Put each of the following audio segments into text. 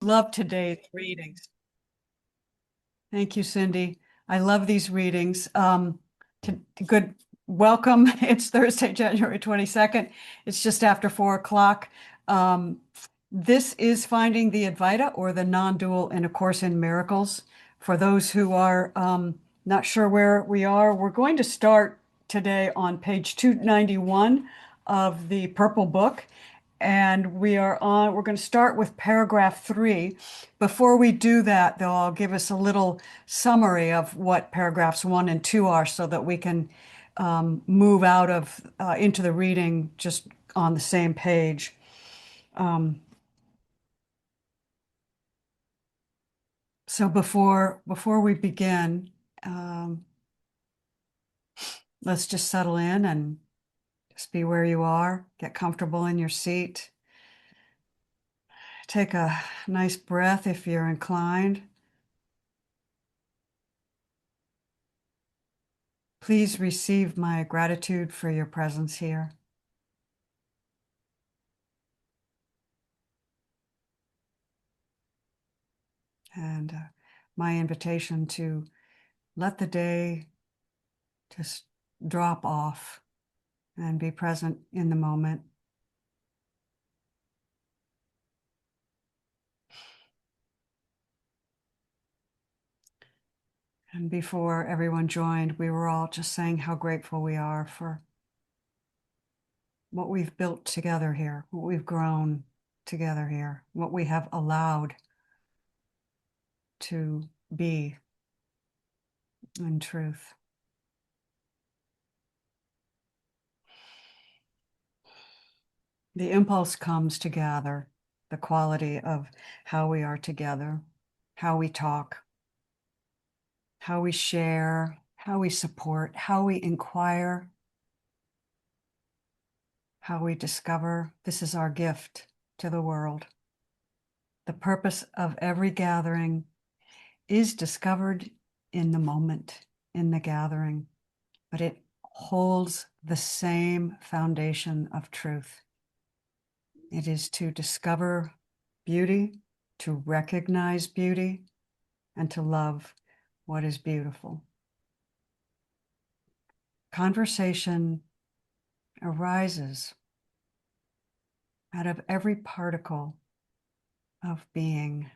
love today's readings. Thank you, Cindy. I love these readings. Good welcome. It's Thursday, January 22nd. It's just after 4 o'clock. This is Finding the Advaita, or the Non-Dual in A Course in Miracles. For those who are not sure where we are, we're going to start today on page 291 of the Purple Book. And we're going to start with paragraph 3. Before we do that, though, I'll give us a little summary of what paragraphs 1 and 2 are so that we can move out of into the reading just on the same page. So before we begin, let's just settle in and just be where you are. Get comfortable in your seat. Take a nice breath if you're inclined. Please receive my gratitude for your presence here. And my invitation to let the day just drop off and be present in the moment. And before everyone joined, we were all just saying how grateful we are for what we've built together here, what we've grown together here, what we have allowed to be in truth. The impulse comes to gather, the quality of how we are together, how we talk, how we share, how we support, how we inquire, how we discover. This is our gift to the world. The purpose of every gathering is discovered in the moment, in the gathering, but it holds the same foundation of truth. It is to discover beauty, to recognize beauty, and to love what is beautiful. Conversation arises out of every particle of being.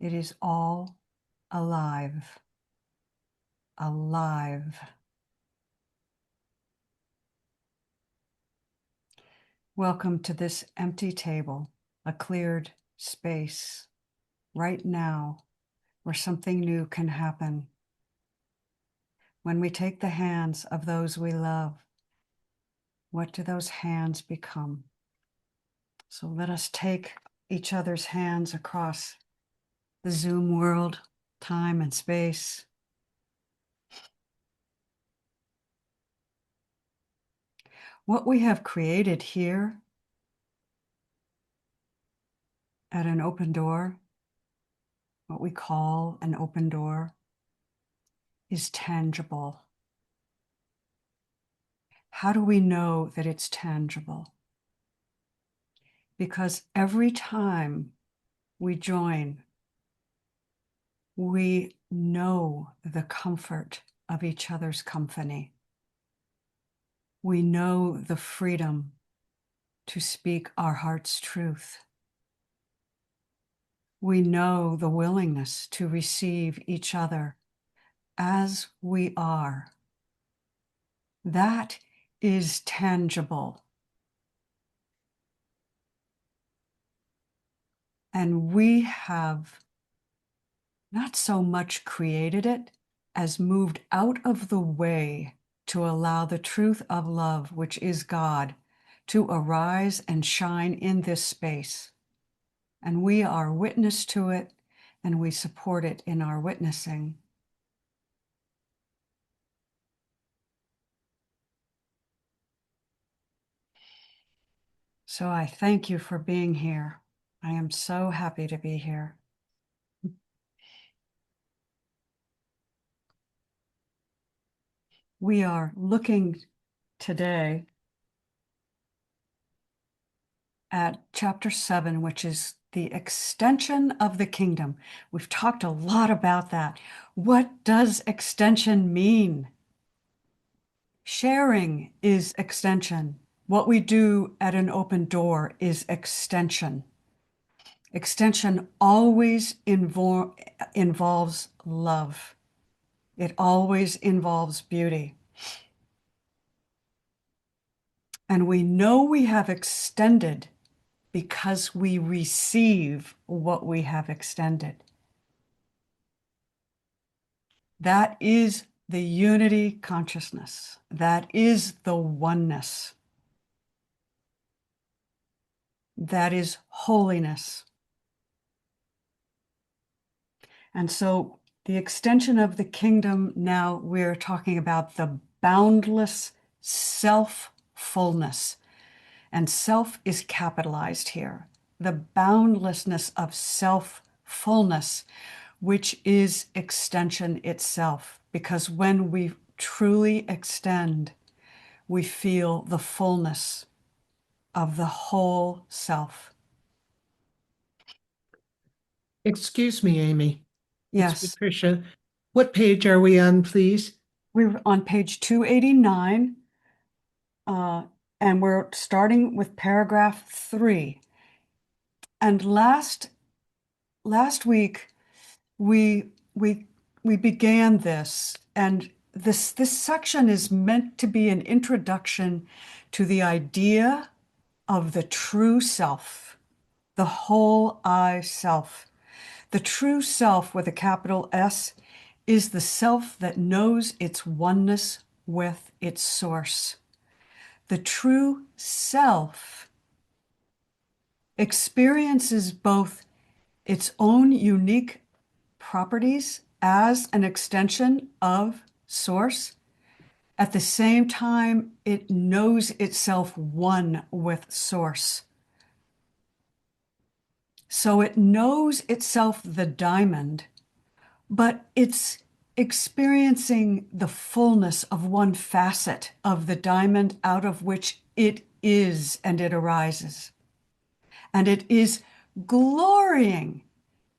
It is all alive, alive. Welcome to this empty table, a cleared space right now where something new can happen. When we take the hands of those we love, what do those hands become? So let us take each other's hands across the Zoom world, time and space. What we have created here at an open door, what we call an open door, is tangible. How do we know that it's tangible? Because every time we join, we know the comfort of each other's company. We know the freedom to speak our heart's truth. We know the willingness to receive each other as we are. That is tangible. And we have not so much created it as moved out of the way to allow the truth of love, which is God, to arise and shine in this space. And we are witness to it, and we support it in our witnessing. So I thank you for being here. I am so happy to be here. We are looking today at chapter 7, which is the extension of the kingdom. We've talked a lot about that. What does extension mean? Sharing is extension. What we do at an open door is extension. Extension always involves love. It always involves beauty. And we know we have extended because we receive what we have extended. That is the unity consciousness. That is the oneness. That is holiness. And so the extension of the kingdom, now we're talking about the boundless self-fullness. And self is capitalized here. The boundlessness of self-fullness, which is extension itself. Because when we truly extend, we feel the fullness of the whole self. Excuse me, Amy. It's Yes, Patricia. What page are we on, please? we're on page 289, and we're starting with paragraph 3. And last week we began this, and this section is meant to be an introduction to the idea of the true self, the whole I self. The true self with a capital S is the self that knows its oneness with its source. The true self experiences both its own unique properties as an extension of source. At the same time, it knows itself one with source. So it knows itself the diamond, but it's experiencing the fullness of one facet of the diamond out of which it is and it arises. And it is glorying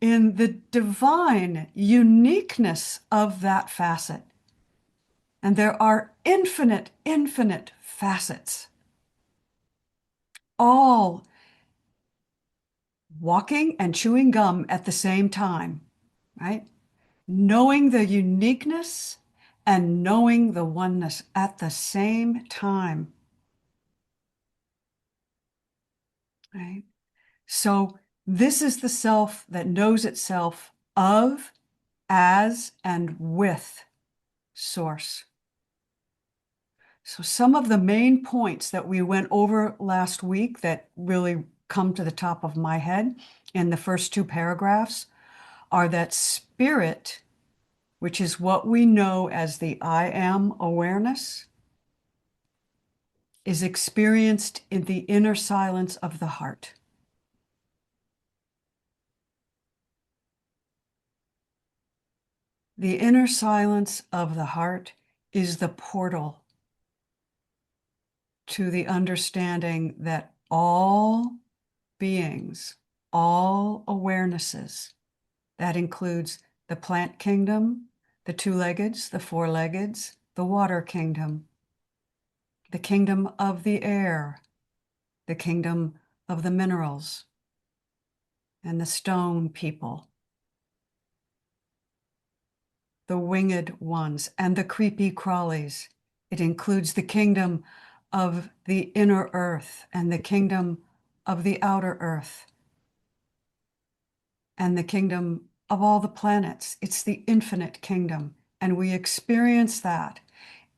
in the divine uniqueness of that facet. And there are infinite, infinite facets, all walking and chewing gum at the same time, right? Knowing the uniqueness and knowing the oneness at the same time, right? So this is the self that knows itself of, as, and with source. So some of the main points that we went over last week that really come to the top of my head in the first 2 paragraphs are that spirit, which is what we know as the I am awareness, is experienced in the inner silence of the heart. The inner silence of the heart is the portal to the understanding that all beings, all awarenesses, that includes the plant kingdom, the 2-leggeds, the 4-leggeds, the water kingdom, the kingdom of the air, the kingdom of the minerals, and the stone people, the winged ones, and the creepy crawlies. It includes the kingdom of the inner earth and the kingdom of the outer earth and the kingdom of all the planets. It's the infinite kingdom. And we experience that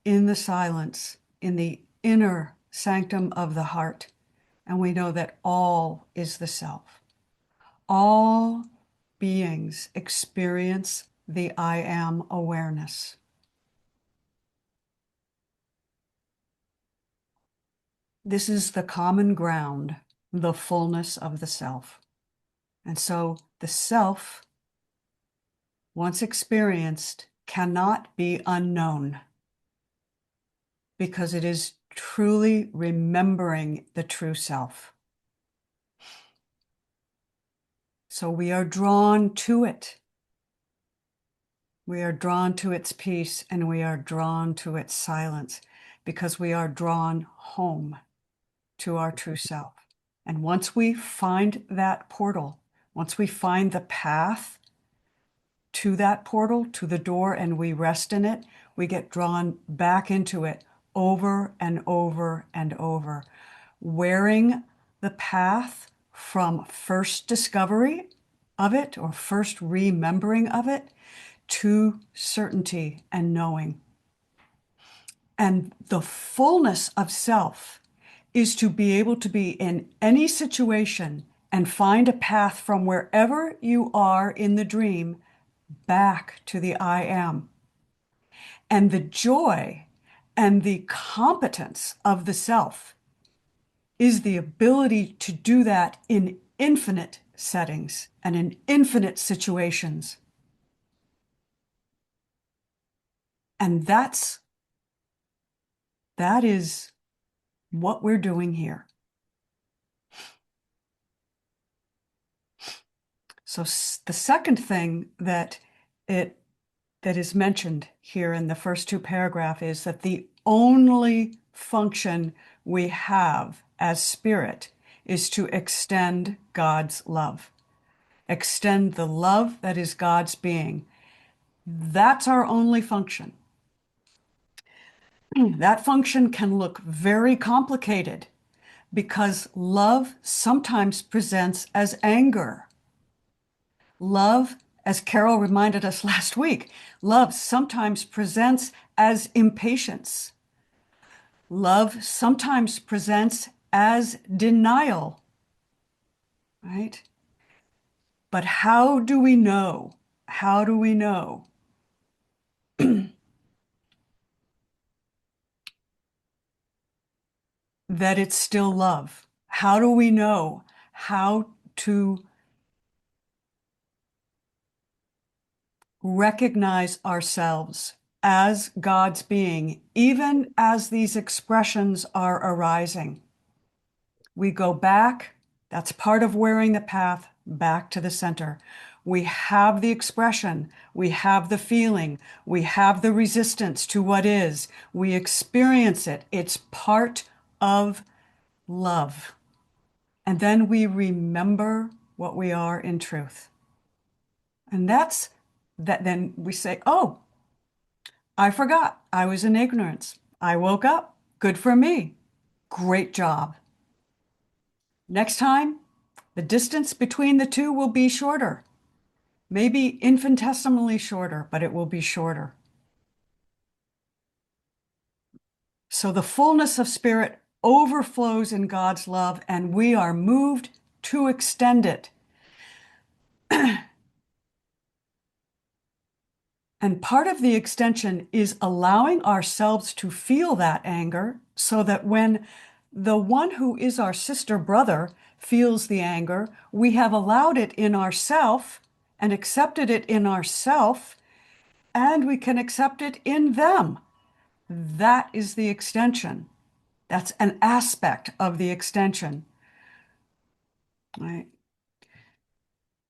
in the silence, in the inner sanctum of the heart. And we know that all is the self. All beings experience the I am awareness. This is the common ground, the fullness of the self. And so the self, once experienced, cannot be unknown. because it is truly remembering the true self. So we are drawn to it. We are drawn to its peace, and we are drawn to its silence because we are drawn home to our true self. And once we find that portal, once we find the path to that portal, to the door, and we rest in it, we get drawn back into it over and over and over, wearing the path from first discovery of it or first remembering of it to certainty and knowing. And the fullness of self is to be able to be in any situation and find a path from wherever you are in the dream back to the I am. And the joy and the competence of the self is the ability to do that in infinite settings and in infinite situations. And that is what we're doing here. So the second thing that is mentioned here in the first two paragraphs is that the only function we have as spirit is to extend God's love. Extend the love that is God's being. That's our only function. That function can look very complicated because love sometimes presents as anger. Love, as Carol reminded us last week, love sometimes presents as impatience. Love sometimes presents as denial, right? But how do we know? How do we know that it's still love? How do we know how to recognize ourselves as God's being, even as these expressions are arising? We go back, that's part of wearing the path back to the center. We have the expression, we have the feeling, we have the resistance to what is. We experience it. It's part of love. And then we remember what we are in truth. And that's that. Then we say, oh, I forgot. I was in ignorance. I woke up. Good for me. Great job. Next time, the distance between the two will be shorter. Maybe infinitesimally shorter, but it will be shorter. So the fullness of spirit overflows in God's love, and we are moved to extend it. And part of the extension is allowing ourselves to feel that anger so that when the one who is our sister brother feels the anger, we have allowed it in ourself and accepted it in ourself, and we can accept it in them. That is the extension. That's an aspect of the extension. Right?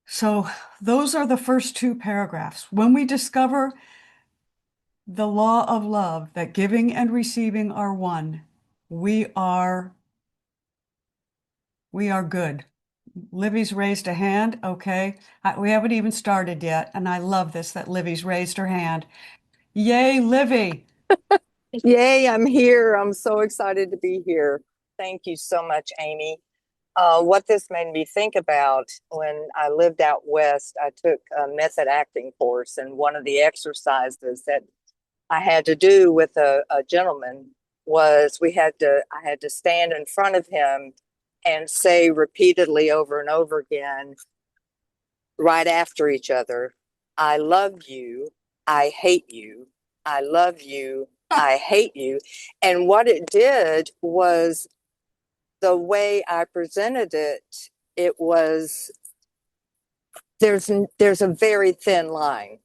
So those are the first two paragraphs. When we discover the law of love, that giving and receiving are one, we are good. Livy's raised a hand. Okay. We haven't even started yet. And I love this, that Livy's raised her hand. Yay, Livy. Yay, I'm here. I'm so excited to be here. Thank you so much, Amy. What this made me think about when I lived out west, I took a method acting course, and one of the exercises that I had to do with a gentleman was I had to stand in front of him and say repeatedly over and over again, right after each other, I love you, I hate you, I love you, I hate you. And what it did was the way I presented it, it was there's a very thin line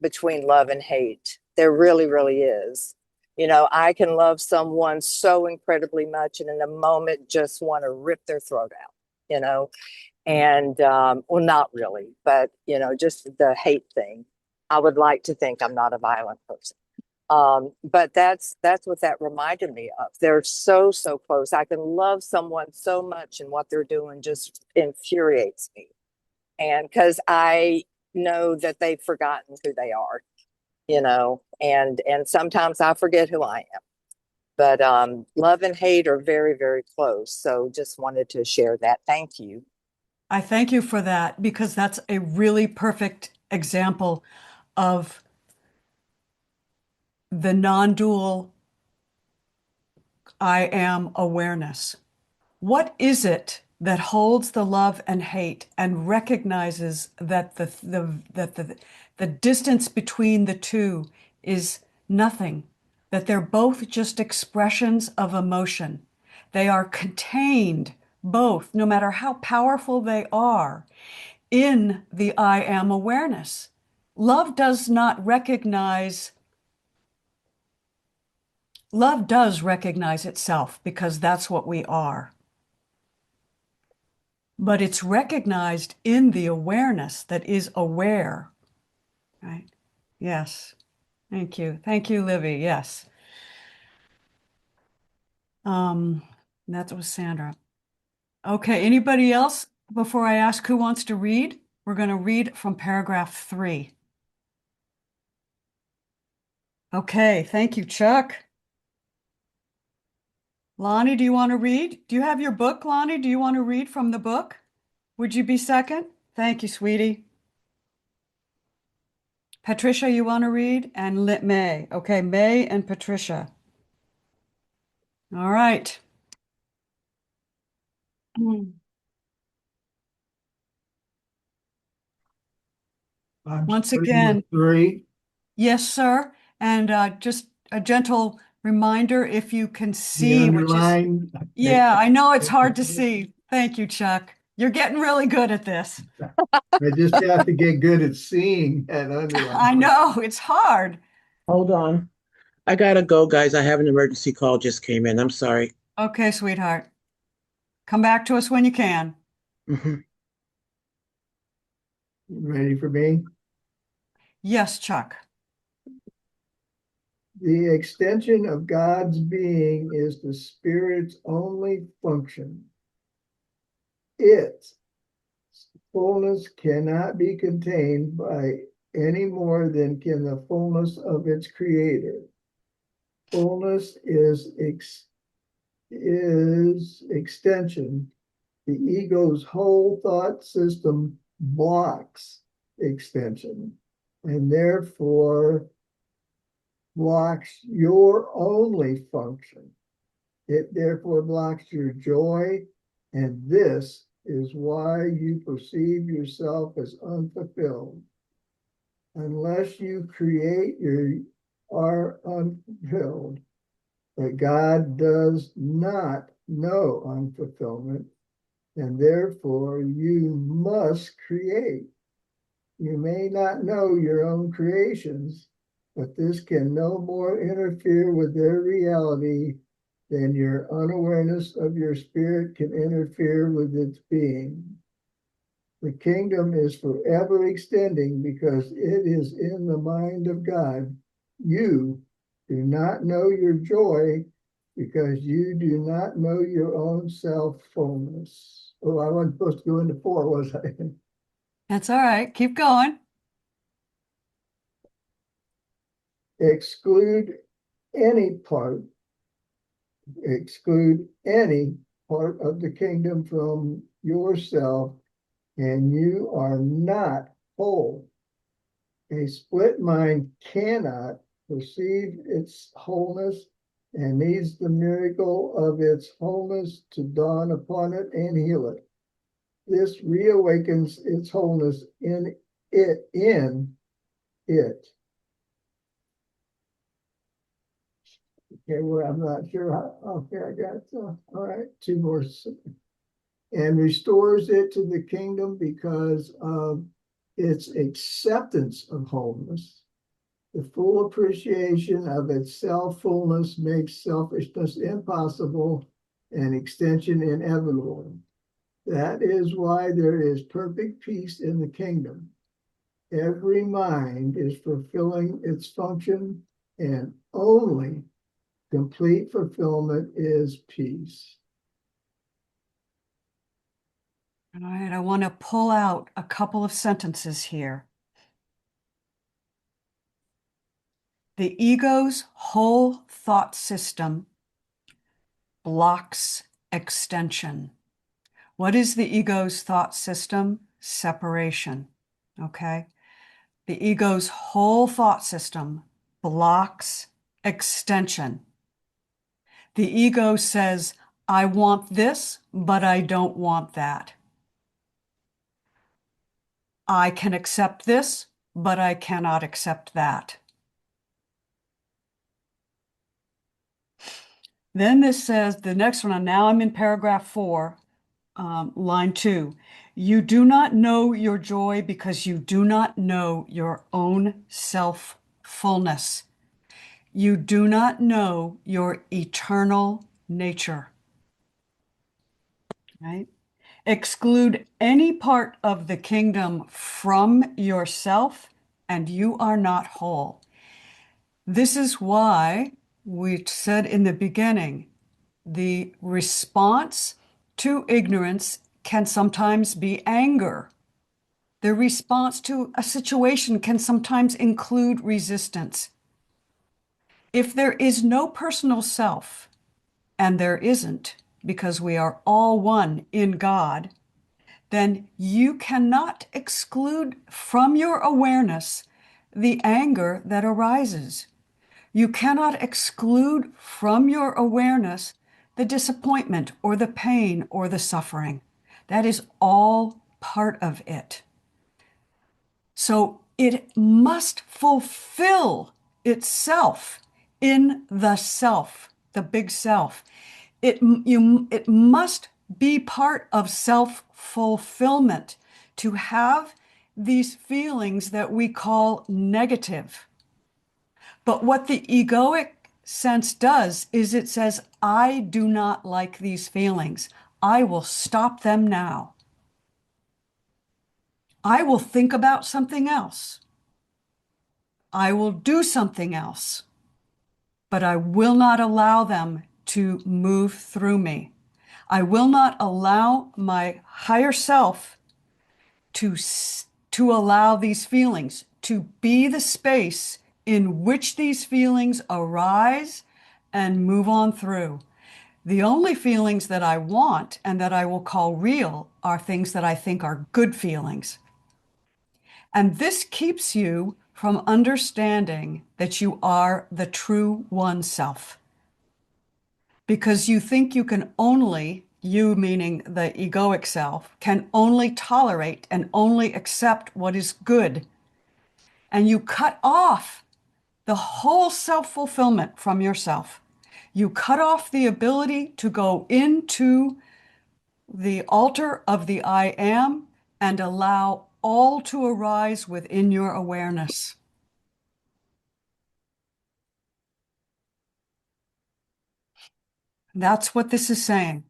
between love and hate. There really, really is. You know, I can love someone so incredibly much and in a moment just want to rip their throat out, you know, and well, not really, but you know, just the hate thing. I would like to think I'm not a violent person. But that's what that reminded me of. They're so, so close. I can love someone so much and what they're doing just infuriates me. And because I know that they've forgotten who they are, you know, and sometimes I forget who I am. But love and hate are very, very close. So just wanted to share that. Thank you. I thank you for that because that's a really perfect example of the non-dual I am awareness. What is it that holds the love and hate and recognizes that the distance between the two is nothing, that they're both just expressions of emotion. They are contained, both, no matter how powerful they are, in the I am awareness. Love does not recognize, love does recognize itself because that's what we are. But it's recognized in the awareness that is aware, right? Yes. Thank you. Thank you, Livy. Yes. Um, that was Sandra. Okay, anybody else before I ask who wants to read? We're going to read from paragraph 3. Okay, thank you, Chuck. Lonnie, do you want to read? Do you have your book, Lonnie? Do you want to read from the book? Would you be second? Thank you, sweetie. Patricia, you want to read? And May. Okay, May and Patricia. All right. I'm Once starting again, with 3. yes, sir. And just a gentle reminder, if you can The see, which is, underlined. yeah, I know it's hard to see. Thank you, Chuck. You're getting really good at this. I just have to get good at seeing that underline. I know, it's hard. Hold on. I gotta go, guys. I have an emergency call just came in. I'm sorry. Okay, sweetheart. Come back to us when you can. Mhm. Ready for me? Yes, Chuck. The extension of God's being is the Spirit's only function. Its fullness cannot be contained by any more than can the fullness of its Creator. Fullness is extension. The ego's whole thought system blocks extension and therefore blocks your only function. It therefore blocks your joy, and this is why you perceive yourself as unfulfilled. Unless you create, you are unfulfilled. But God does not know unfulfillment, and therefore you must create. You may not know your own creations, but this can no more interfere with their reality than your unawareness of your spirit can interfere with its being. The kingdom is forever extending because it is in the mind of God. You do not know your joy because you do not know your own self-fullness. Oh, I wasn't supposed to go into 4, was I? That's all right. Keep going. exclude any part, exclude any part of the kingdom from yourself, and you are not whole. A split mind cannot perceive its wholeness and needs the miracle of its wholeness to dawn upon it and heal it. This reawakens its wholeness in it, Okay, well, I'm not sure how, okay, I got, all right, 2 more. And restores it to the kingdom because of its acceptance of wholeness The full appreciation of its self-fullness makes selfishness impossible and extension inevitable. That is why there is perfect peace in the kingdom. Every mind is fulfilling its function, and only complete fulfillment is peace. All right, I want to pull out a couple of sentences here. The ego's whole thought system blocks extension. What is the ego's thought system? Separation. Okay. The ego's whole thought system blocks extension. The ego says, I want this, but I don't want that. I can accept this, but I cannot accept that. Then this says, the next one, and now I'm in paragraph 4, line 2. You do not know your joy because you do not know your own self-fullness. You do not know your eternal nature. Right? Exclude any part of the kingdom from yourself, and you are not whole. This is why we said in the beginning, the response to ignorance can sometimes be anger. The response to a situation can sometimes include resistance. If there is no personal self, and there isn't, because we are all one in God, then you cannot exclude from your awareness the anger that arises. You cannot exclude from your awareness the disappointment or the pain or the suffering. That is all part of it. So it must fulfill itself in the self, the big self. It must be part of self-fulfillment to have these feelings that we call negative. But what the egoic sense does is it says, I do not like these feelings. I will stop them now. I will think about something else. I will do something else. But I will not allow them to move through me. I will not allow my higher self to allow these feelings to be the space in which these feelings arise and move on through. The only feelings that I want and that I will call real are things that I think are good feelings. And this keeps you from understanding that you are the true one self. Because you think you can only, you meaning the egoic self, can only tolerate and only accept what is good. And you cut off the whole self-fulfillment from yourself. You cut off the ability to go into the altar of the I am and allow all to arise within your awareness. That's what this is saying.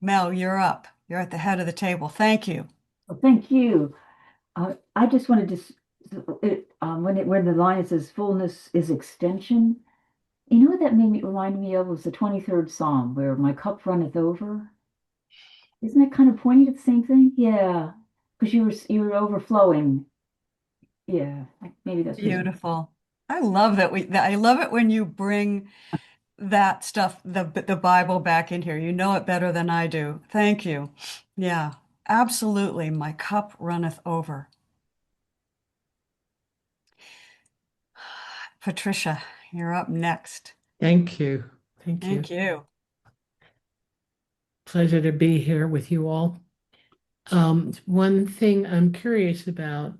Mel, you're up. You're at the head of the table. Thank you. Well, thank you. I just wanted to, when the line says fullness is extension, you know what that made me remind me of was the 23rd Psalm where my cup runneth over. Isn't that kind of pointing at the same thing? Yeah, because you were overflowing. Yeah, maybe that's what Beautiful. I love that I love it when you bring that stuff, the Bible back in here. You know it better than I do. Thank you. Yeah, absolutely. My cup runneth over. Patricia, you're up next. Thank you. Thank you. Thank you. Pleasure to be here with you all. One thing I'm curious about,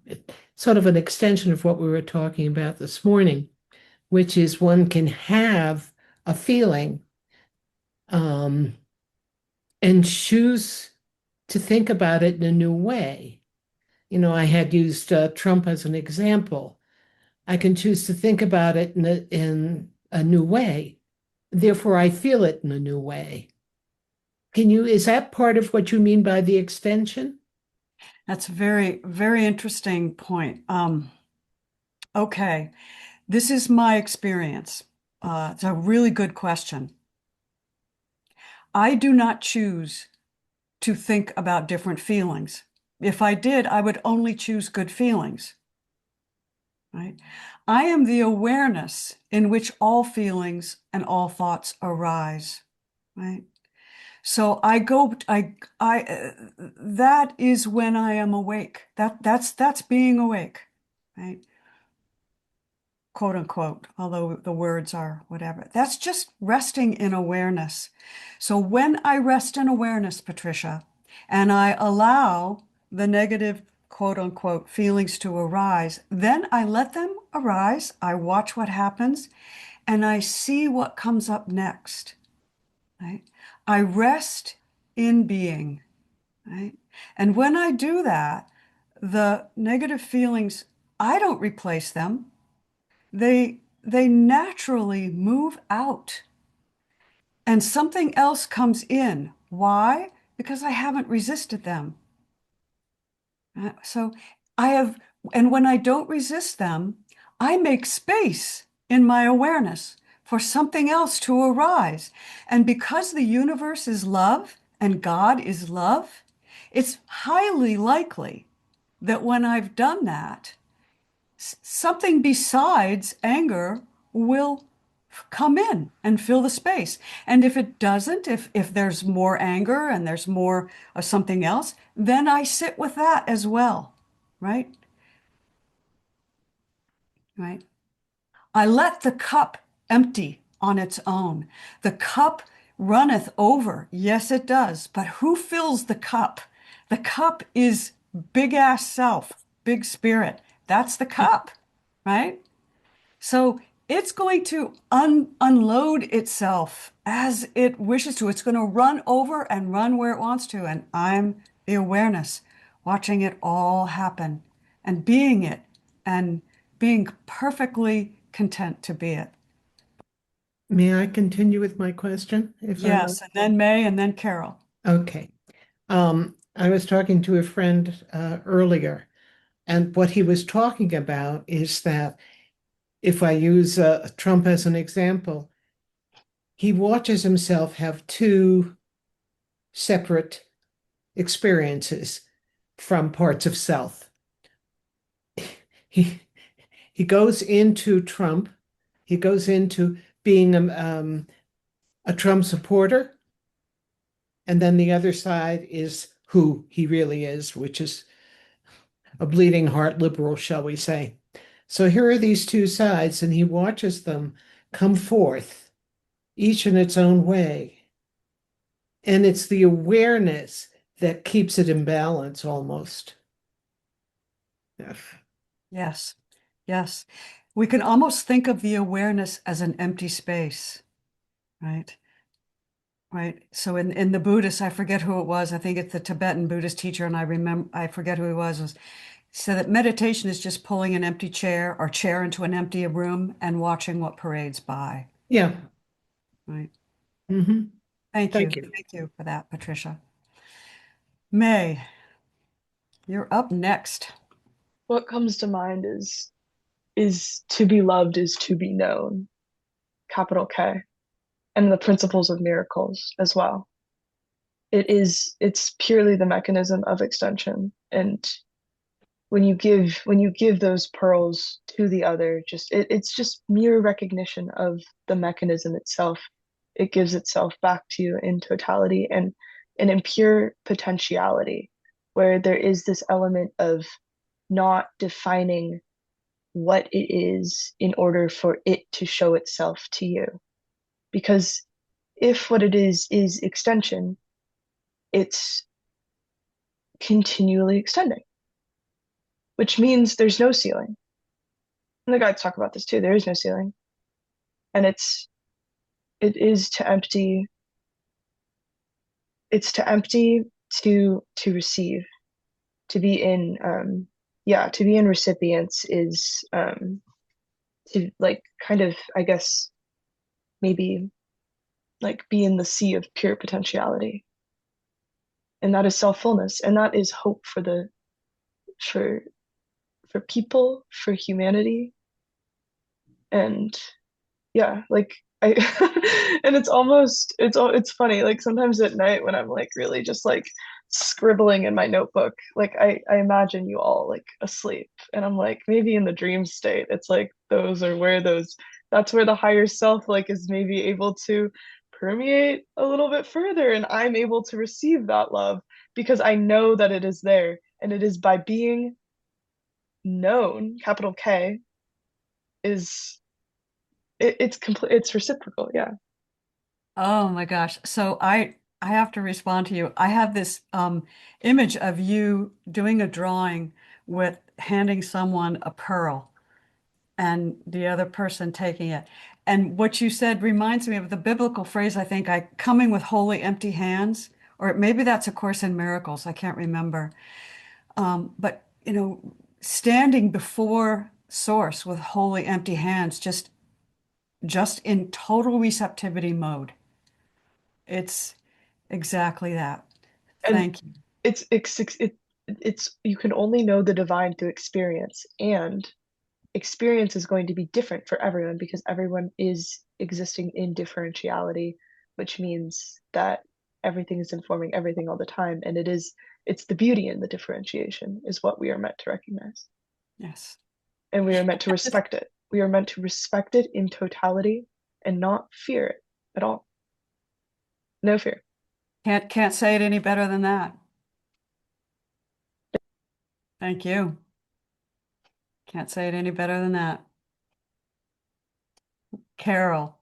sort of an extension of what we were talking about this morning, which is one can have a feeling and choose to think about it in a new way. You know, I had used Trump as an example, I can choose to think about it in a new way. Therefore, I feel it in a new way. Is that part of what you mean by the extension? That's a very, very interesting point. Okay, this is my experience. It's a really good question. I do not choose to think about different feelings. If I did, I would only choose good feelings, right? I am the awareness in which all feelings and all thoughts arise, right? So that is when I am awake. That's being awake, right? Quote unquote, although the words are whatever. That's just resting in awareness. So when I rest in awareness, Patricia, and I allow the negative quote unquote feelings to arise, then I let them arise. I watch what happens and I see what comes up next, right? I rest in being, right? And when I do that, the negative feelings, I don't replace them. They naturally move out and something else comes in. Why? Because I haven't resisted them. So I have, and when I don't resist them, I make space in my awareness for something else to arise. And because the universe is love and God is love, it's highly likely that when I've done that, something besides anger will come in and fill the space. And if it doesn't, if there's more anger and there's more of something else, then I sit with that as well, right? Right. I let the cup empty on its own. The cup runneth over. Yes, it does. But who fills the cup? The cup is big ass self, big spirit. That's the cup, right? So it's going to unload itself as it wishes to. It's going to run over and run where it wants to. And I'm the awareness, watching it all happen and being it and being perfectly content to be it. May I continue with my question, if I may? Yes, and then May and then Carol. Okay. I was talking to a friend earlier, and what he was talking about is that if I use Trump as an example, he watches himself have two separate experiences from parts of self. He he goes into Trump, he goes into being a Trump supporter, and then the other side is who he really is, which is a bleeding heart liberal, shall we say. So here are these two sides, and he watches them come forth, each in its own way. And it's the awareness that keeps it in balance almost. Yes, yes. We can almost think of the awareness as an empty space, right? Right. So in the Buddhist, I forget who it was. I think it's the Tibetan Buddhist teacher, and I forget who he was said that meditation is just pulling an empty chair or chair into an empty room and watching what parades by. Yeah. Right. Mm-hmm. Thank you. Thank you. Thank you for that, Patricia. May, you're up next. What comes to mind is to be loved is to be known, capital K, and the principles of miracles as well. It's purely the mechanism of extension. And when you give those pearls to the other, it's just mere recognition of the mechanism itself. It gives itself back to you in totality and in pure potentiality, where there is this element of not defining what it is in order for it to show itself to you. Because if what it is extension, it's continually extending, which means there's no ceiling. And the guides talk about this too. There is no ceiling. And it is to empty, it's to empty to receive, to be in to be in recipients is to like kind of, I guess, maybe like be in the sea of pure potentiality. And that is self-fullness. And that is hope for for for people, for humanity. And yeah, like I and it's funny, like sometimes at night when I'm like really just like scribbling in my notebook, like I imagine you all like asleep, and I'm like maybe in the dream state it's like that's where the higher self like is maybe able to permeate a little bit further, and I'm able to receive that love because I know that it is there, and it is by being known, capital K, is it's complete, it's reciprocal. Yeah. Oh my gosh. So I have to respond to you. I have this image of you doing a drawing with handing someone a pearl and the other person taking it. And what you said reminds me of the biblical phrase, I think, I coming with wholly empty hands, or maybe that's A Course in Miracles. I can't remember. But standing before Source with wholly empty hands, just in total receptivity mode. It's exactly that. And Thank you. it's you can only know the divine through experience, and experience is going to be different for everyone because everyone is existing in differentiality, which means that everything is informing everything all the time, and it's the beauty in the differentiation is what we are meant to recognize, Yes. and we are meant to respect it. We are meant to respect it in totality and not fear it at all. No fear. Can't say it any better than that. Thank you. Can't say it any better than that. Carol,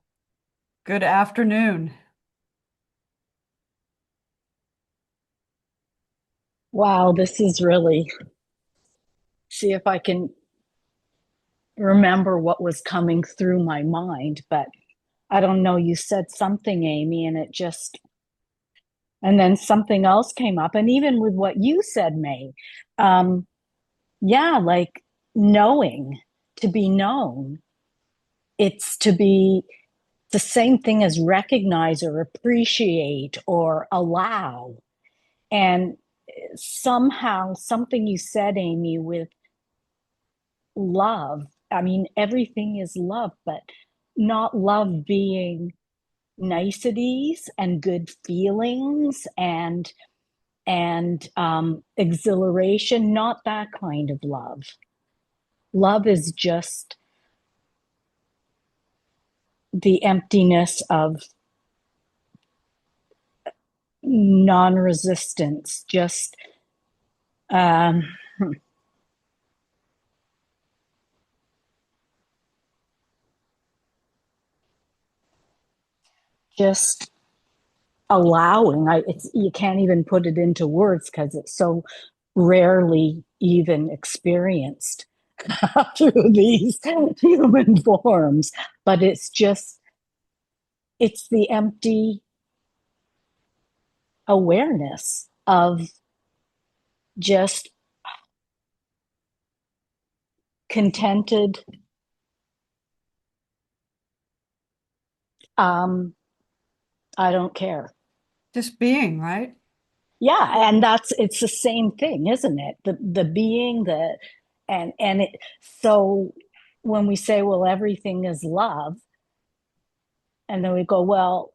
good afternoon. Wow, this is really, see if I can remember what was coming through my mind, but I don't know. You said something, Amy, and then something else came up. And even with what you said, May, um, yeah, like knowing, to be known, it's to be the same thing as recognize or appreciate or allow. And somehow, something you said, Amy, with love. I mean, everything is love, but not love being niceties and good feelings and exhilaration, not that kind of love. Love is just the emptiness of non-resistance, um, just allowing. You can't even put it into words because it's so rarely even experienced through these human forms. But it's the empty awareness of just contented, I don't care. Just being, right? Yeah, and it's the same thing, isn't it? The being, and it, so when we say, well, everything is love, and then we go, well,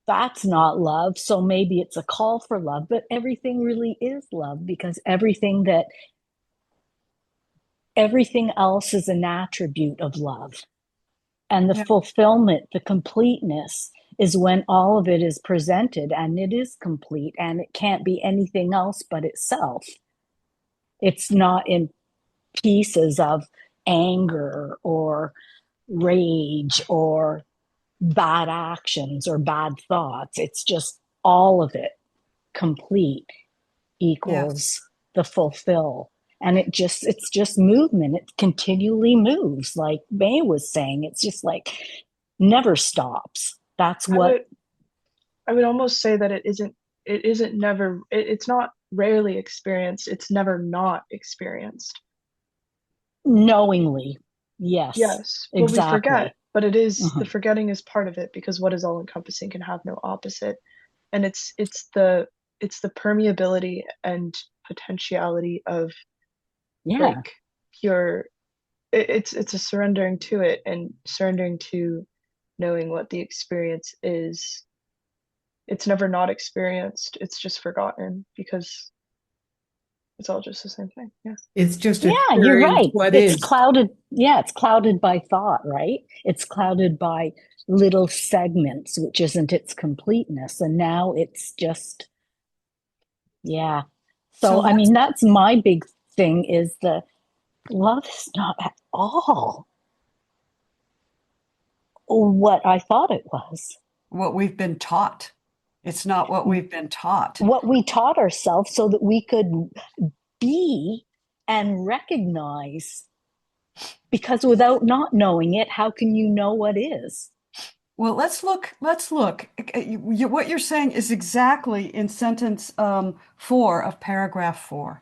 that's not love, so maybe it's a call for love, but everything really is love because everything else is an attribute of love. And the Yeah. fulfillment, the completeness is when all of it is presented and it is complete and it can't be anything else but itself. It's not in pieces of anger or rage or bad actions or bad thoughts. It's just all of it complete Yes. equals the fulfill. And it's just movement. It continually moves. Like May was saying, it's just like never stops. That's I what would I would almost say that it's not rarely experienced, it's never not experienced. knowingly, Yes, Yes, well, we exactly. forget, but it is Mhm. the forgetting is part of it because what is all encompassing can have no opposite. And it's the permeability and potentiality of Yeah, like pure it's a surrendering to it and surrendering to knowing what the experience is. It's never not experienced, it's just forgotten because it's all just the same thing. Yeah. It's just yeah, you're experience right. what It's is. clouded. Yeah, it's clouded by thought, right? It's clouded by little segments, which isn't its completeness. And now it's just, yeah. So So, I let's mean, that's my big thing is the love is not at all what I thought it was. what we've been taught. It's not what we've been taught. What we taught ourselves so that we could be and recognize, because without not knowing it, how can you know what is? Well, let's look. What you're saying is exactly in sentence 4 of paragraph 4.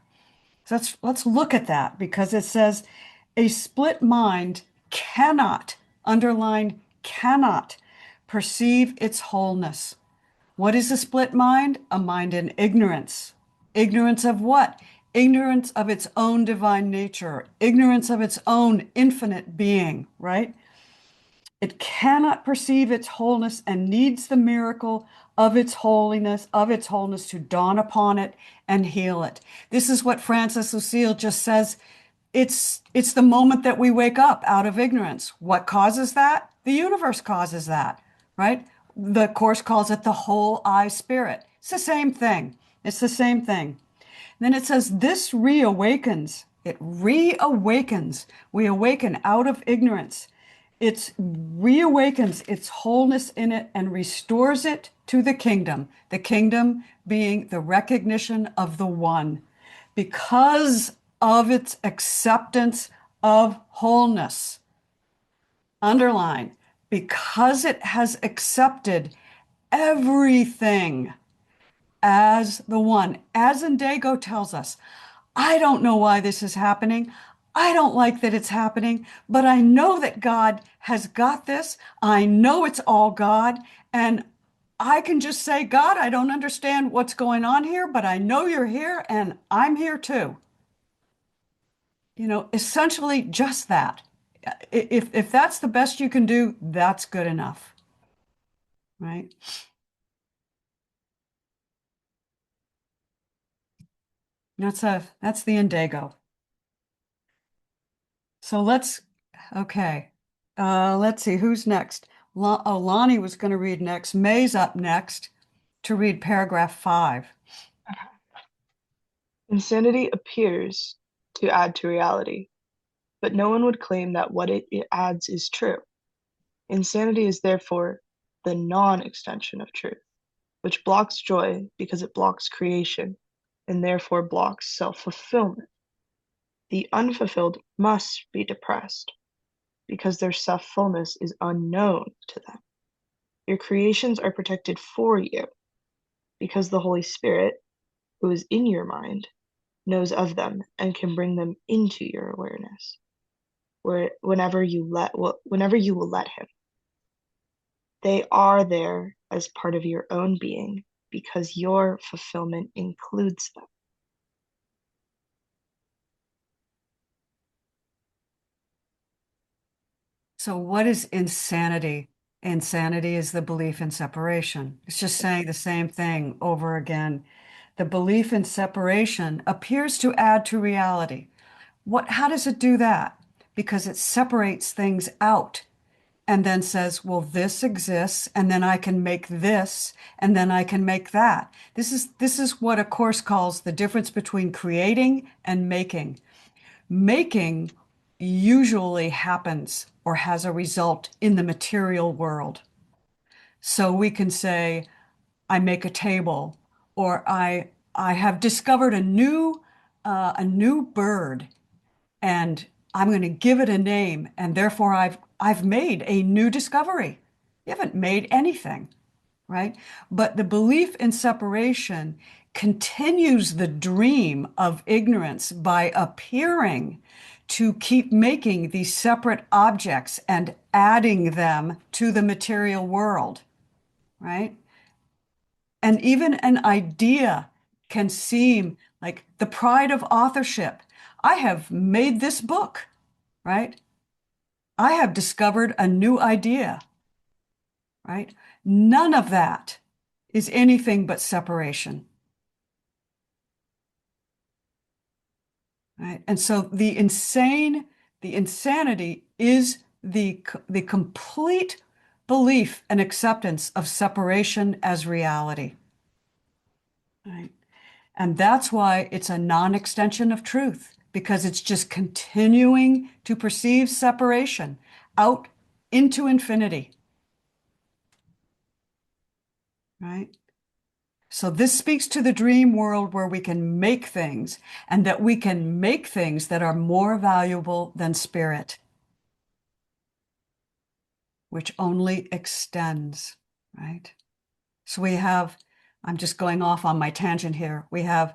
So let's look at that because it says a split mind cannot, underline cannot, perceive its wholeness. What is a split mind? A mind in ignorance. Ignorance of what? Ignorance of its own divine nature, ignorance of its own infinite being, right? It cannot perceive its wholeness and needs the miracle of its wholeness to dawn upon it and heal it. This is what Francis Lucille just says. It's the moment that we wake up out of ignorance. What causes that? The universe causes that, right? The Course calls it the whole I spirit. It's the same thing. It's the same thing. Then it says, this reawakens. It reawakens. We awaken out of ignorance. It reawakens its wholeness in it and restores it to the kingdom being the recognition of the one. Because of its acceptance of wholeness. Underline, because it has accepted everything as the one. As Indigo tells us, I don't know why this is happening. I don't like that it's happening, but I know that God has got this. I know it's all God. And I can just say, God, I don't understand what's going on here, but I know you're here and I'm here too. Essentially just that. If that's the best you can do, that's good enough. Right? That's the Indigo. So okay. Let's see, who's next? Lonnie was going to read next. May's up next to read paragraph 5. Insanity appears to add to reality, but no one would claim that what it adds is true. Insanity is therefore the non-extension of truth, which blocks joy because it blocks creation and therefore blocks self-fulfillment. The unfulfilled must be depressed because their self-fullness is unknown to them. Your creations are protected for you because the Holy Spirit, who is in your mind, knows of them and can bring them into your awareness whenever you will let him. They are there as part of your own being because your fulfillment includes them. So what is insanity? Insanity is the belief in separation. It's just saying the same thing over again. The belief in separation appears to add to reality. How does it do that? Because it separates things out and then says, well, this exists, and then I can make this, and then I can make that. This is what a Course calls the difference between creating and making. Making usually happens or has a result in the material world. So we can say, I make a table, or I have discovered a new bird, and I'm going to give it a name, and therefore I've made a new discovery. You haven't made anything, right? But the belief in separation continues the dream of ignorance by appearing to keep making these separate objects and adding them to the material world, right? And even an idea can seem like the pride of authorship. I have made this book, right? I have discovered a new idea, right? None of that is anything but separation, right? And so the insanity is the complete belief and acceptance of separation as reality, right? And that's why it's a non-extension of truth, because it's just continuing to perceive separation out into infinity, right? So this speaks to the dream world where we can make things, and that we can make things that are more valuable than spirit, which only extends, right? So we have, I'm just going off on my tangent here. We have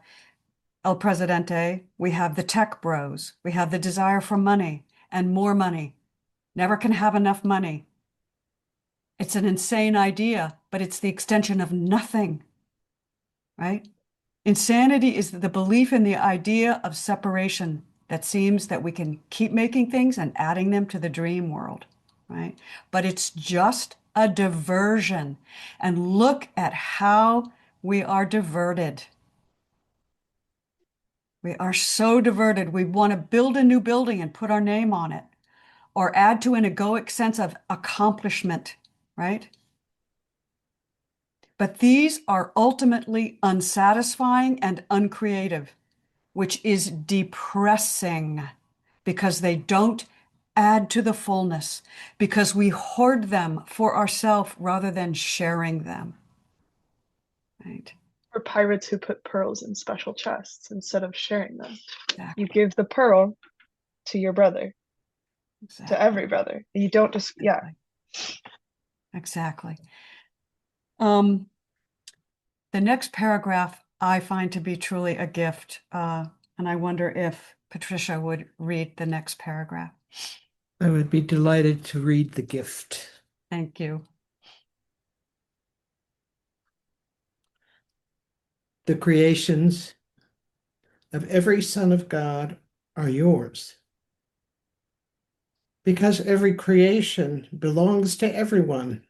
El Presidente, we have the tech bros, we have the desire for money and more money. Never can have enough money. It's an insane idea, but it's the extension of nothing, right? Insanity is the belief in the idea of separation that seems that we can keep making things and adding them to the dream world, right? But it's just a diversion. And look at how we are diverted. We are so diverted. We want to build a new building and put our name on it, or add to an egoic sense of accomplishment, right? But these are ultimately unsatisfying and uncreative, which is depressing because they don't add to the fullness, because we hoard them for ourselves rather than sharing them, right? Or pirates who put pearls in special chests instead of sharing them. Exactly. You give the pearl to your brother, Exactly. to every brother. You don't just, yeah. Exactly. The next paragraph I find to be truly a gift, and I wonder if Patricia would read the next paragraph. I would be delighted to read the gift. Thank you. The creations of every son of God are yours, because every creation belongs to everyone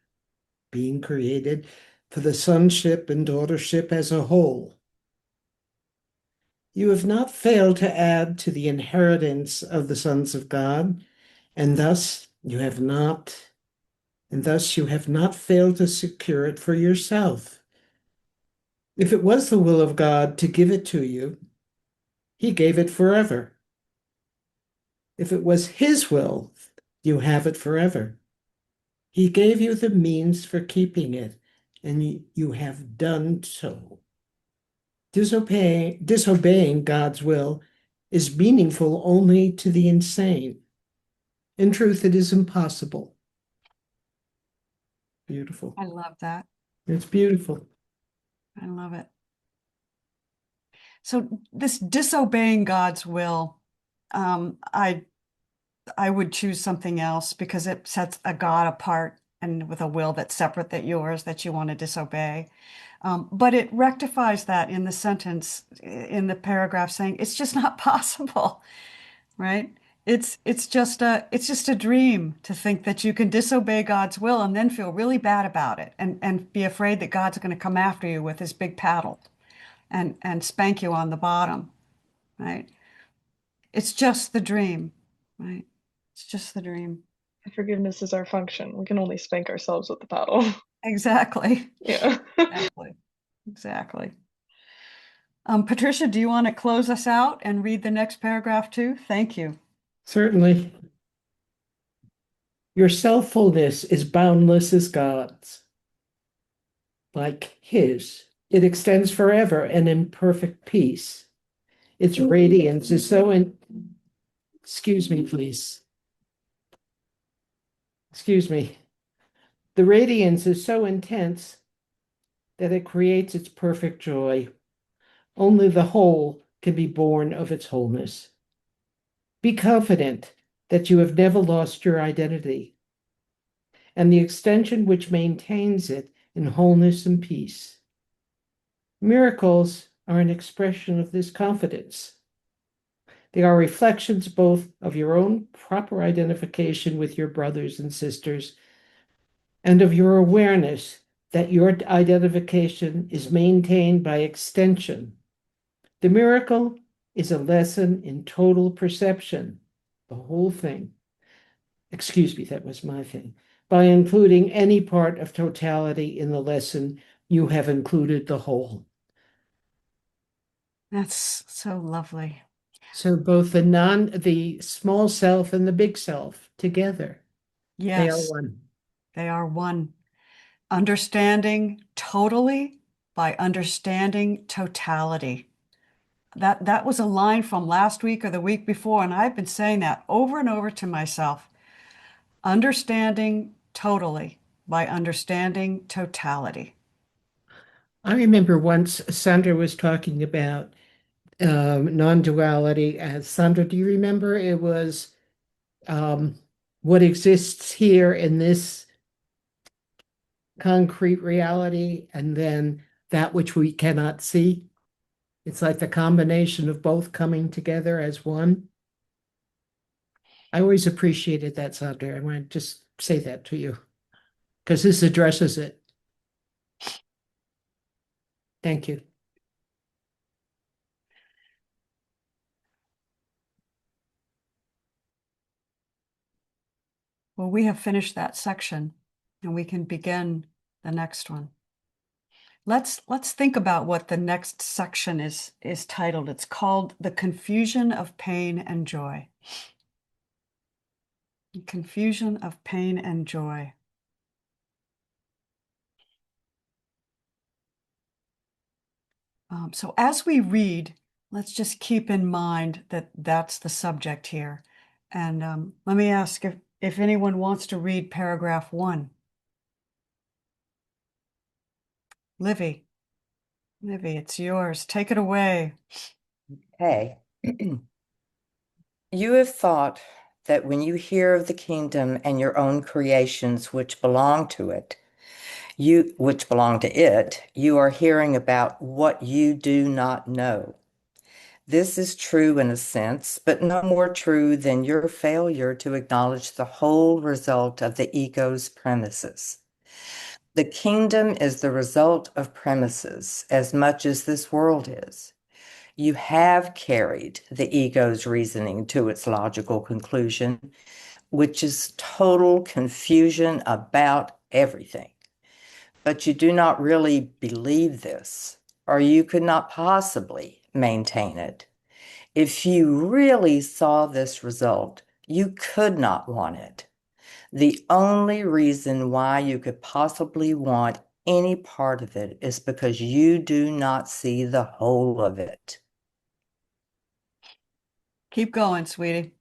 being created for the sonship and daughtership as a whole. You have not failed to add to the inheritance of the sons of God, and thus you have not failed to secure it for yourself. If it was the will of God to give it to you, he gave it forever. If it was his will, you have it forever. He gave you the means for keeping it, and you have done so. Disobeying God's will is meaningful only to the insane. In truth, it is impossible. Beautiful. I love that. It's beautiful. I love it. So this disobeying God's will, I would choose something else because it sets a God apart and with a will that's separate that yours that you want to disobey. But it rectifies that in the sentence, in the paragraph saying it's just not possible, right? It's just a dream to think that you can disobey God's will and then feel really bad about it and be afraid that God's going to come after you with his big paddle and spank you on the bottom, right? It's just the dream, right? It's just the dream. Forgiveness is our function. We can only spank ourselves with the paddle. Exactly. Yeah. Exactly. Exactly. Patricia, do you want to close us out and read the next paragraph too? Thank you. Certainly. Your selffulness is boundless as God's. Like his, it extends forever and in perfect peace. Its radiance is excuse me, please. Excuse me. The radiance is so intense that it creates its perfect joy. Only the whole can be born of its wholeness. Be confident that you have never lost your identity and the extension which maintains it in wholeness and peace. Miracles are an expression of this confidence. They are reflections both of your own proper identification with your brothers and sisters and of your awareness that your identification is maintained by extension. The miracle is a lesson in total perception, the whole thing. Excuse me, that was my thing. By including any part of totality in the lesson, you have included the whole. That's so lovely. So both the small self and the big self together, they are Yes, one. they are one. Understanding totally by understanding totality. That was a line from last week or the week before, and I've been saying that over and over to myself. Understanding totally by understanding totality. I remember once Sandra was talking about non-duality. Sandra, do you remember? It was what exists here in this concrete reality and then that which we cannot see. It's like the combination of both coming together as one. I always appreciated that, Sandra. I want to just say that to you because this addresses it. Thank you. Well, we have finished that section and we can begin the next one. Let's think about what the next section is titled. It's called The Confusion of Pain and Joy. The confusion of pain and joy. So as we read, let's just keep in mind that that's the subject here. And let me ask if anyone wants to read paragraph 1. Livy, it's yours. Take it away. Okay. You have thought that when you hear of the kingdom and your own creations which belong to it, you are hearing about what you do not know. This is true in a sense, but no more true than your failure to acknowledge the whole result of the ego's premises. The kingdom is the result of premises as much as this world is. You have carried the ego's reasoning to its logical conclusion, which is total confusion about everything. But you do not really believe this, or you could not possibly maintain it. If you really saw this result, you could not want it. The only reason why you could possibly want any part of it is because you do not see the whole of it. Keep going, sweetie.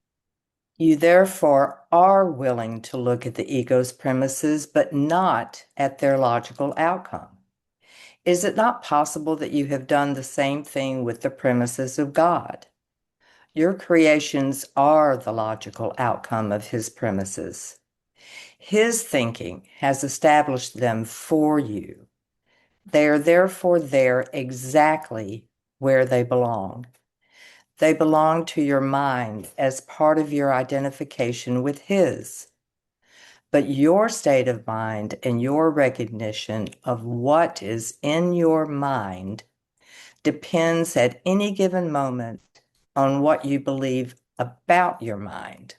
You therefore are willing to look at the ego's premises, but not at their logical outcome. Is it not possible that you have done the same thing with the premises of God? Your creations are the logical outcome of his premises. His thinking has established them for you. They are therefore there exactly where they belong. They belong to your mind as part of your identification with his. But your state of mind and your recognition of what is in your mind depends at any given moment on what you believe about your mind.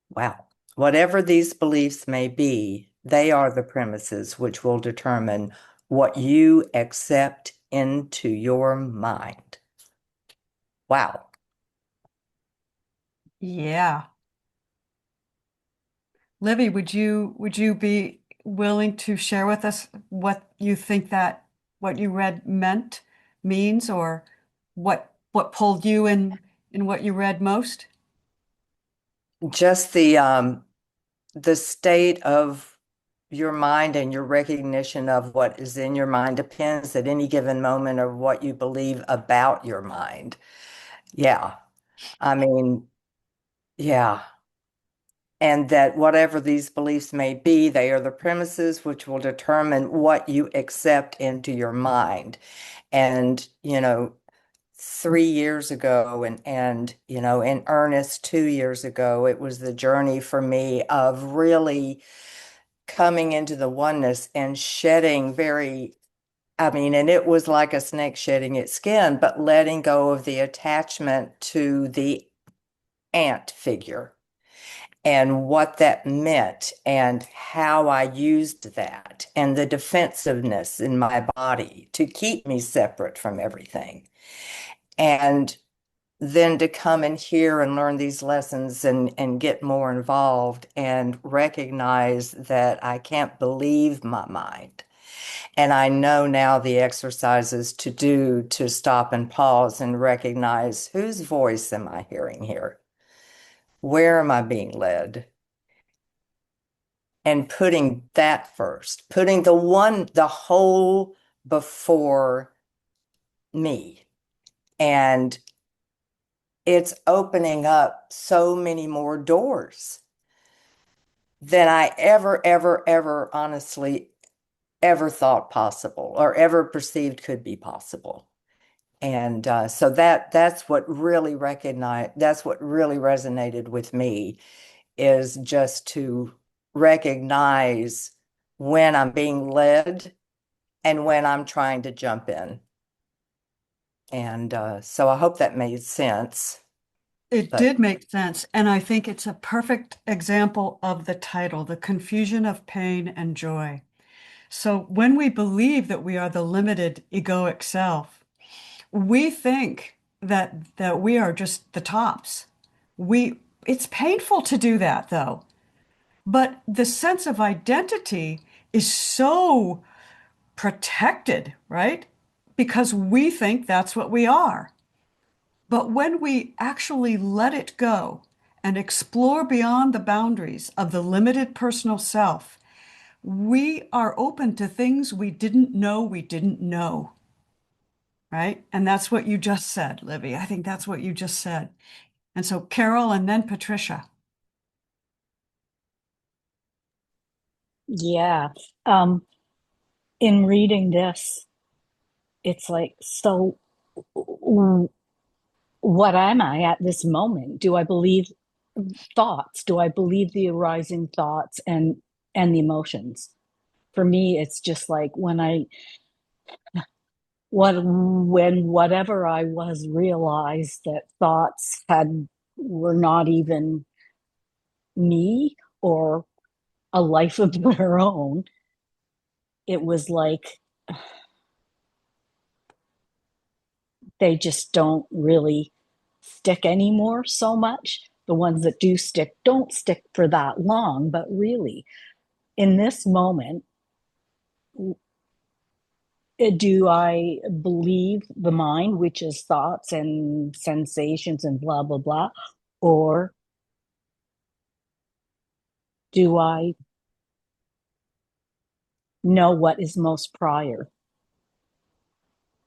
Wow. Whatever these beliefs may be, they are the premises which will determine what you accept into your mind. Wow. Yeah. Livy, would you be willing to share with us what you think what you read means, or what pulled you in what you read most? Just the state of your mind and your recognition of what is in your mind depends at any given moment of what you believe about your mind. Yeah. I mean, Yeah. And that whatever these beliefs may be, they are the premises which will determine what you accept into your mind. And, 3 years ago and in earnest 2 years ago, it was the journey for me of really coming into the oneness and shedding and it was like a snake shedding its skin, but letting go of the attachment to the ant figure and what that meant and how I used that and the defensiveness in my body to keep me separate from everything. And then to come in here and learn these lessons and get more involved and recognize that I can't believe my mind. And I know now the exercises to do to stop and pause and recognize whose voice am I hearing here? Where am I being led? And putting that first, putting the whole before me. And it's opening up so many more doors than I ever honestly ever thought possible or ever perceived could be possible. And so that's what really resonated with me is just to recognize when I'm being led and when I'm trying to jump in. And so I hope that made sense. It But did make sense. And I think it's a perfect example of the title, The Confusion of Pain and Joy. So when we believe that we are the limited egoic self, we think that we are just the tops. It's painful to do that though. But the sense of identity is so protected, right? Because we think that's what we are. But when we actually let it go and explore beyond the boundaries of the limited personal self, we are open to things we didn't know, right? And that's what you just said, Libby. I think that's what you just said. And so Carol and then Patricia. Yeah. In reading this, it's like, so what am I at this moment? Do I believe thoughts? Do I believe the arising thoughts and the emotions? For me, it's just like when whatever I was realized that thoughts were not even me or a life of their own. It was like they just don't really stick anymore so much. The ones that do stick don't stick for that long, but really, in this moment, do I believe the mind, which is thoughts and sensations and blah, blah, blah? Or do I know what is most prior?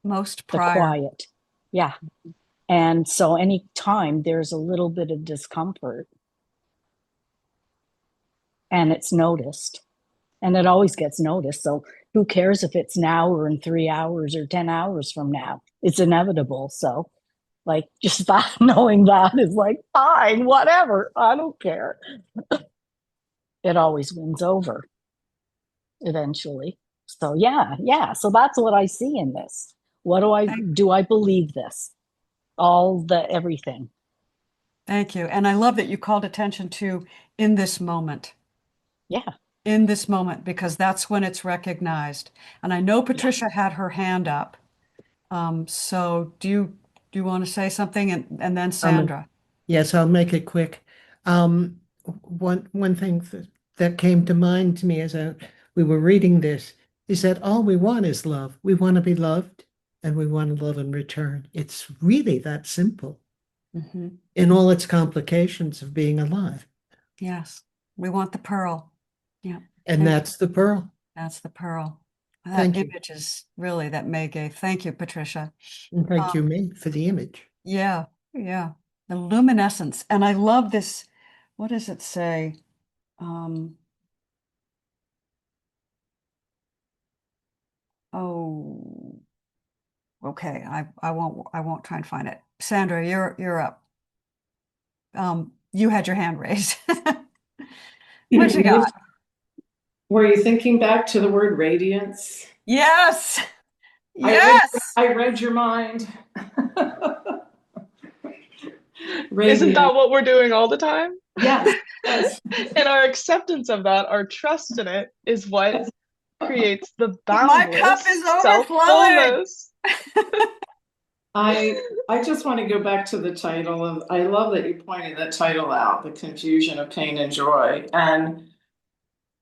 Most The prior. quiet. Yeah. And so anytime there's a little bit of discomfort and it's noticed, and it always gets noticed. So who cares if it's now or in 3 hours or 10 hours from now? It's inevitable. So like just that knowing that is like, fine, whatever. I don't care. It always wins over eventually. So yeah. So that's what I see in this. What do I believe this? All the everything. Thank you. And I love that you called attention to in this moment. Yeah. In this moment, because that's when it's recognized. And I know Patricia had her hand up. So do you want to say something and then Sandra? Yes, I'll make it quick. One thing that came to mind to me we were reading this is that all we want is love. We want to be loved and we want to love in return. It's really that simple Mhm. in all its complications of being alive. Yes, we want the pearl. Yeah, And that's the pearl. that's the pearl. That Thank you. image is really that May gave. Thank you, Patricia. And thank you, May, for the image. Yeah, yeah. The luminescence. And I love this. What does it say? Oh, okay. I won't try and find it. Sandra, you're up. You had your hand raised. What you got? Were you thinking back to the word radiance? Yes. I Yes. read your mind. Isn't Radiance. that what we're doing all the time? Yes, yes. And our acceptance of that, our trust in it, is what creates the My cup boundless is overflowing. self-fullness. I just want to go back to the title of, I love that you pointed that title out, The Confusion of Pain and Joy. And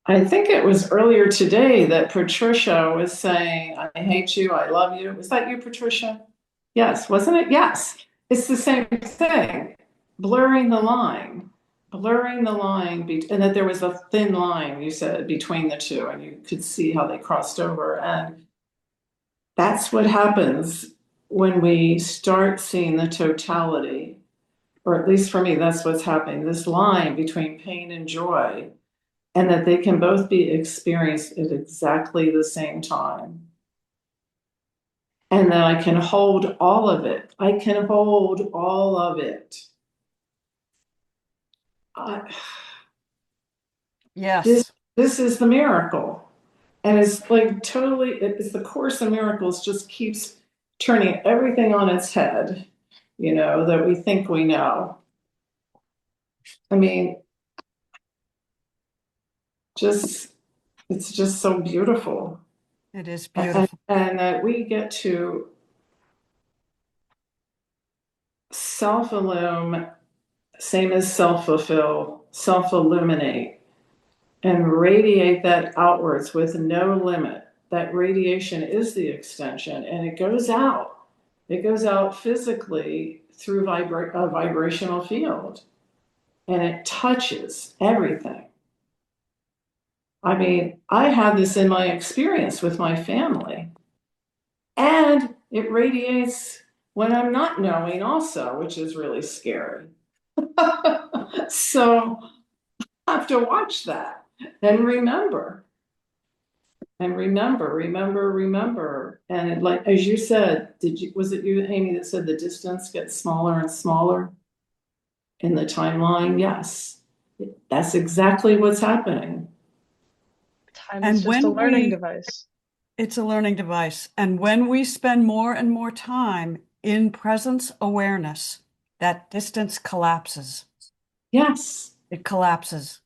I think it was earlier today that Patricia was saying, I hate you, I love you. Was that you, Patricia? Yes, wasn't it? Yes. It's the same thing. Blurring the line, and that there was a thin line, you said, between the two, and you could see how they crossed over. And that's what happens when we start seeing the totality, or at least for me, that's what's happening, this line between pain and joy, and that they can both be experienced at exactly the same time. And that I can hold all of it. I can hold all of it. Yes. This is the miracle. And it's like totally, it's the Course in Miracles just keeps turning everything on its head, that we think we know. I mean, it's just so beautiful. It is beautiful. And that we get to self-illume, same as self-fulfill, self-illuminate, and radiate that outwards with no limit. That radiation is the extension, and it goes out. It goes out physically through a vibrational field, and it touches everything. I mean, I had this in my experience with my family, and it radiates when I'm not knowing also, which is really scary. So I have to watch that and remember. And remember. And like, as you said, was it you, Amy, that said the distance gets smaller and smaller in the timeline? Yes, that's exactly what's happening. Time And is just a learning device. It's a learning device. And when we spend more and more time in presence awareness, that distance collapses. Yes. It collapses.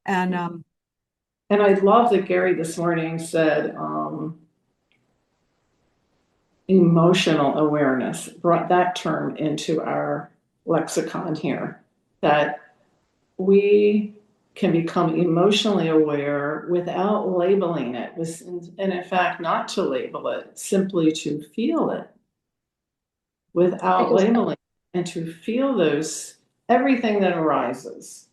And I love that Gary this morning said emotional awareness, brought that term into our lexicon here, that we can become emotionally aware without labeling it, and in fact, not to label it, simply to feel it without labeling, and to feel everything that arises.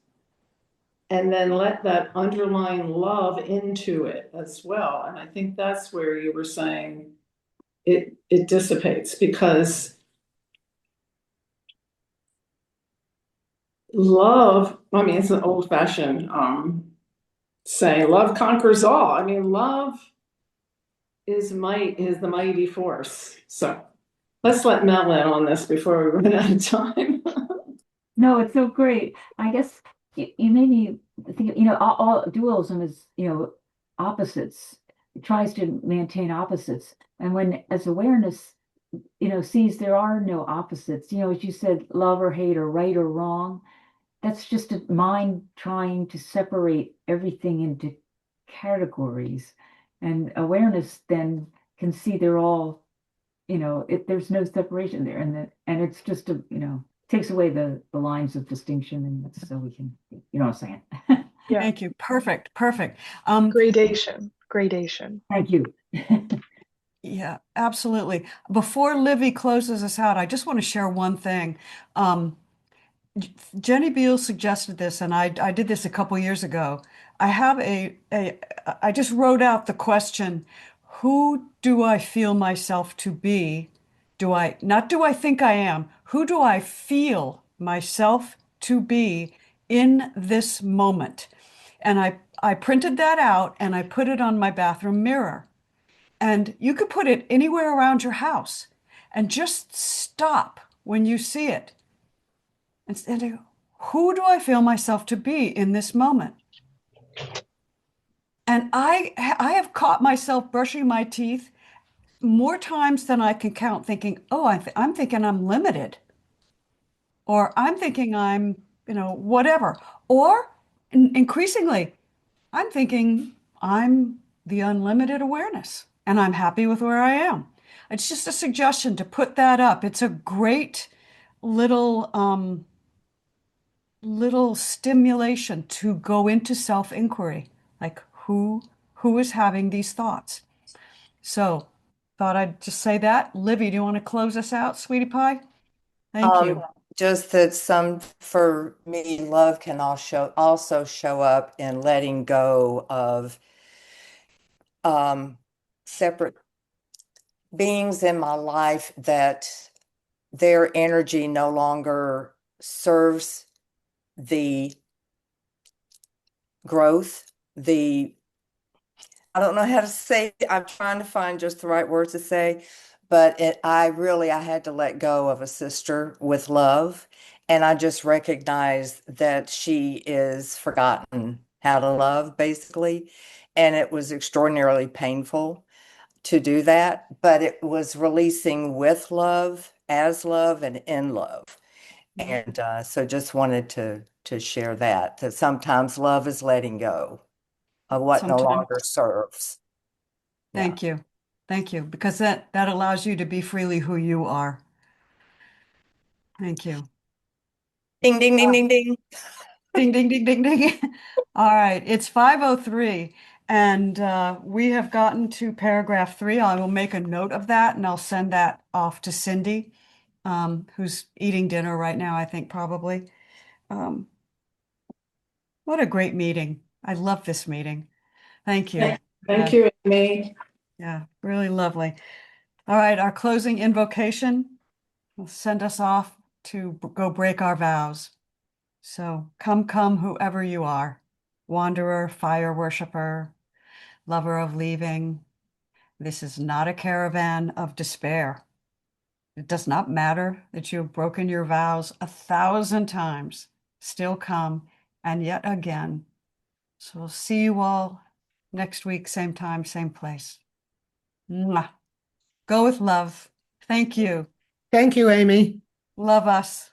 And then let that underlying love into it as well. And I think that's where you were saying it dissipates, because love, I mean, it's an old-fashioned saying, love conquers all. I mean, love is the mighty force. So let's let Mel in on this before we run out of time. No, it's so great. I guess you made me think, all dualism is, opposites. It tries to maintain opposites. And when, as awareness, sees there are no opposites, as you said, love or hate or right or wrong, that's just a mind trying to separate everything into categories. And awareness then can see they're all, there's no separation there. And it's just takes away the lines of distinction, and so we can, what I'm saying. Yeah. thank you. Perfect. Gradation. Thank you. Yeah, absolutely. Before Livy closes us out, I just want to share one thing. Jenny Beal suggested this, and I did this a couple years ago. I just wrote out the question, who do I feel myself to be? Not do I think I am? Who do I feel myself to be in this moment. And I printed that out and I put it on my bathroom mirror. And you could put it anywhere around your house and just stop when you see it and go, who do I feel myself to be in this moment? And I have caught myself brushing my teeth more times than I can count, thinking, oh, I'm thinking I'm limited, or I'm thinking I'm, whatever. Or increasingly, I'm thinking I'm the unlimited awareness and I'm happy with where I am. It's just a suggestion to put that up. It's a great little stimulation to go into self-inquiry, like who is having these thoughts. So thought I'd just say that. Livy, do you want to close us out, sweetie pie? Thank you. Just that for me, love can also show up in letting go of separate beings in my life that their energy no longer serves the growth, I don't know how to say it. I'm trying to find just the right words to say, but I had to let go of a sister with love. And I just recognized that she is forgotten how to love, basically. And it was extraordinarily painful to do that, but it was releasing with love, as love, and in love. And so just wanted to share that sometimes love is letting go of what no Sometimes. longer serves. Thank you. Thank you. Because that allows you to be freely who you are. Thank you. Ding, ding, ding, ding, ding. Ding, ding, ding, ding, ding. All right. It's 5:03 and we have gotten to paragraph 3. I will make a note of that and I'll send that off to Cindy, who's eating dinner right now, I think probably. What a great meeting. I love this meeting. Thank you. Thank you, Amy. Yeah, really lovely. All right, our closing invocation will send us off to go break our vows. So come, whoever you are, wanderer, fire worshiper, lover of leaving. This is not a caravan of despair. It does not matter that you have broken your vows 1,000 times. Still come, and yet again. So we'll see you all next week, same time, same place. Mwah. Go with love. Thank you. Thank you, Amy. Love us.